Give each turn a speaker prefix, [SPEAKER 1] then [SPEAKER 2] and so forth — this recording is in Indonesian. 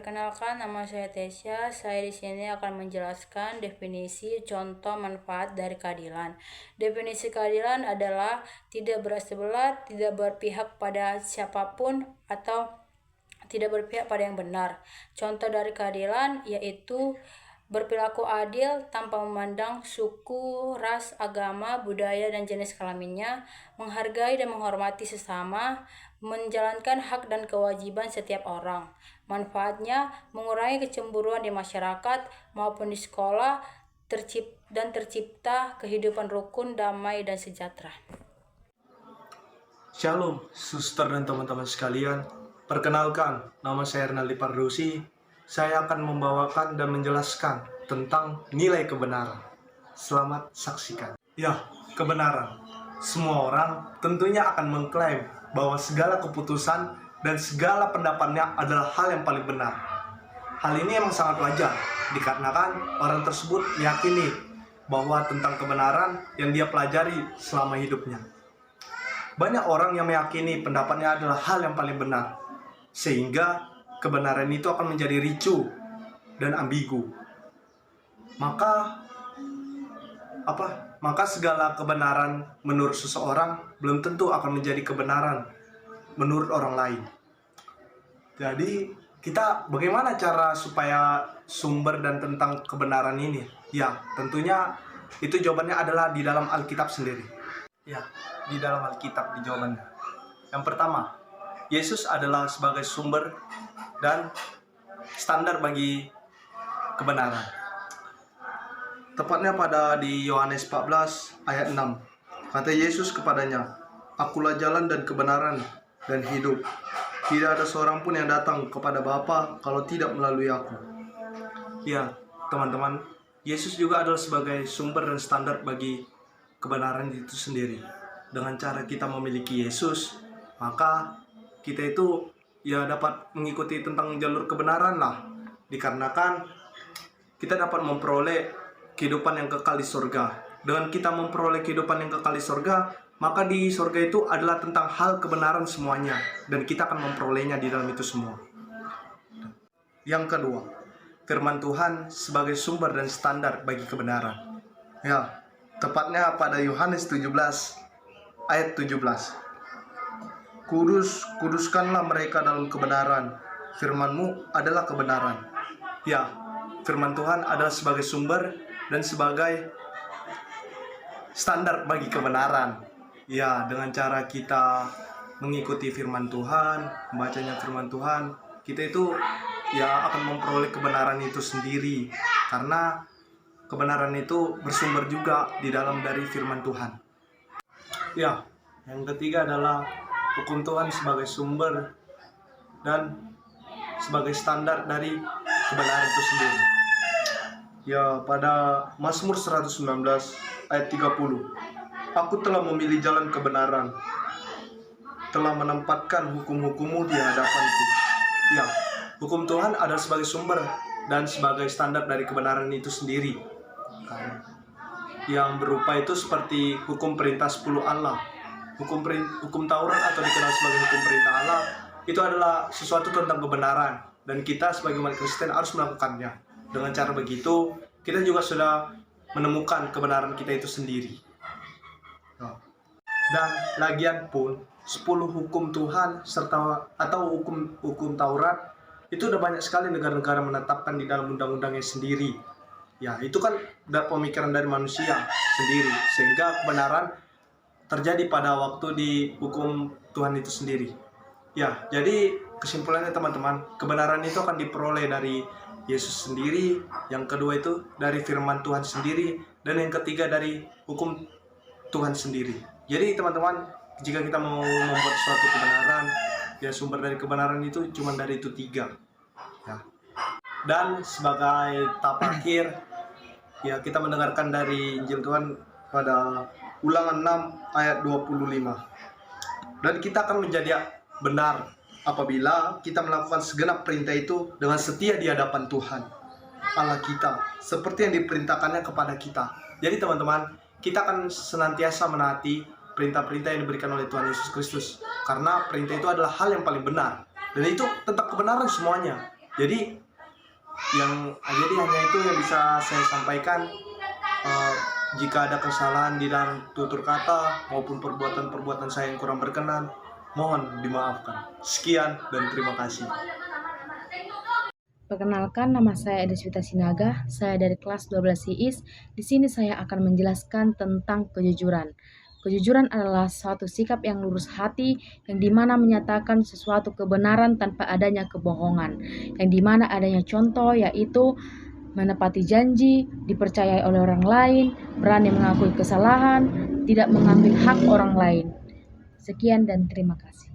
[SPEAKER 1] Perkenalkan, nama saya Tesya. Saya di sini akan menjelaskan definisi contoh manfaat dari keadilan. Definisi keadilan adalah tidak berat sebelah, tidak berpihak pada siapapun, atau tidak berpihak pada yang benar. Contoh dari keadilan yaitu berperilaku adil tanpa memandang suku, ras, agama, budaya, dan jenis kelaminnya, menghargai dan menghormati sesama, menjalankan hak dan kewajiban setiap orang. Manfaatnya mengurangi kecemburuan di masyarakat maupun di sekolah, tercipta kehidupan rukun, damai, dan sejahtera.
[SPEAKER 2] Shalom, suster dan teman-teman sekalian. Perkenalkan, nama saya Ernaldi Pardusi. Saya akan membawakan dan menjelaskan tentang nilai kebenaran. Selamat saksikan. Ya, kebenaran. Semua orang tentunya akan mengklaim bahwa segala keputusan dan segala pendapatnya adalah hal yang paling benar. Hal ini memang sangat wajar, dikarenakan orang tersebut meyakini bahwa tentang kebenaran yang dia pelajari selama hidupnya. Banyak orang yang meyakini pendapatnya adalah hal yang paling benar, sehingga kebenaran itu akan menjadi ricu dan ambigu. Maka segala kebenaran menurut seseorang belum tentu akan menjadi kebenaran menurut orang lain. Jadi bagaimana cara supaya sumber dan tentang kebenaran ini? Ya, tentunya itu jawabannya adalah di dalam Alkitab sendiri. Ya, di dalam Alkitab di jawabannya. Yang pertama, Yesus adalah sebagai sumber dan standar bagi kebenaran. Tepatnya pada di Yohanes 14 ayat 6. Kata Yesus kepadanya, "Akulah jalan dan kebenaran dan hidup. Tidak ada seorang pun yang datang kepada Bapa kalau tidak melalui aku." Ya, teman-teman, Yesus juga adalah sebagai sumber dan standar bagi kebenaran itu sendiri. Dengan cara kita memiliki Yesus, maka kita itu dapat mengikuti tentang jalur kebenaran lah. Dikarenakan kita dapat memperoleh kehidupan yang kekal di surga. Dengan kita memperoleh kehidupan yang kekal di surga, maka di surga itu adalah tentang hal kebenaran semuanya, dan kita akan memperolehnya di dalam itu semua. Yang kedua, firman Tuhan sebagai sumber dan standar bagi kebenaran. Ya, tepatnya pada Yohanes 17 ayat 17. Kuduskanlah mereka dalam kebenaran. Firman-Mu adalah kebenaran. Ya, firman Tuhan adalah sebagai sumber dan sebagai standar bagi kebenaran. Ya, dengan cara kita mengikuti firman Tuhan, membacanya firman Tuhan, kita itu akan memperoleh kebenaran itu sendiri. Karena kebenaran itu bersumber juga di dalam dari firman Tuhan. Ya, yang ketiga adalah hukum Tuhan sebagai sumber dan sebagai standar dari kebenaran itu sendiri. Ya, pada Mazmur 119 ayat 30. "Aku telah memilih jalan kebenaran, telah menempatkan hukum-hukum-Mu di hadapanku." Ya, hukum Tuhan adalah sebagai sumber dan sebagai standar dari kebenaran itu sendiri. Yang berupa itu seperti hukum perintah 10 Allah. Hukum Taurat atau dikenal sebagai hukum perintah Allah itu adalah sesuatu tentang kebenaran, dan kita sebagai umat Kristen harus melakukannya. Dengan cara begitu kita juga sudah menemukan kebenaran kita itu sendiri. Dan lagian pun 10 hukum Tuhan atau hukum Taurat itu udah banyak sekali negara-negara menetapkan di dalam undang-undangnya sendiri. Ya, itu kan pemikiran dari manusia sendiri, sehingga kebenaran terjadi pada waktu di hukum Tuhan itu sendiri. Ya, jadi kesimpulannya teman-teman, kebenaran itu akan diperoleh dari Yesus sendiri, yang kedua itu dari firman Tuhan sendiri, dan yang ketiga dari hukum Tuhan sendiri. Jadi teman-teman, jika kita mau membuat suatu kebenaran, ya sumber dari kebenaran itu cuma dari itu 3. Ya. Dan sebagai tahap akhir, ya kita mendengarkan dari Injil Tuhan pada Ulangan 6 ayat 25. "Dan kita akan menjadi benar apabila kita melakukan segenap perintah itu dengan setia di hadapan Tuhan Allah kita, seperti yang diperintahkannya kepada kita." Jadi teman-teman, kita akan senantiasa menaati perintah-perintah yang diberikan oleh Tuhan Yesus Kristus, karena perintah itu adalah hal yang paling benar, dan itu tentang kebenaran semuanya. Jadi jadi hanya itu yang bisa saya sampaikan. Jika ada kesalahan di dalam tutur kata maupun perbuatan-perbuatan saya yang kurang berkenan, mohon dimaafkan. Sekian dan terima kasih.
[SPEAKER 3] Perkenalkan, nama saya Edeswita Sinaga, saya dari kelas 12 SIIS. Di sini saya akan menjelaskan tentang kejujuran. Kejujuran adalah suatu sikap yang lurus hati, yang dimana menyatakan sesuatu kebenaran tanpa adanya kebohongan, yang dimana adanya contoh yaitu menepati janji, dipercayai oleh orang lain, berani mengakui kesalahan, tidak mengambil hak orang lain. Sekian dan terima kasih.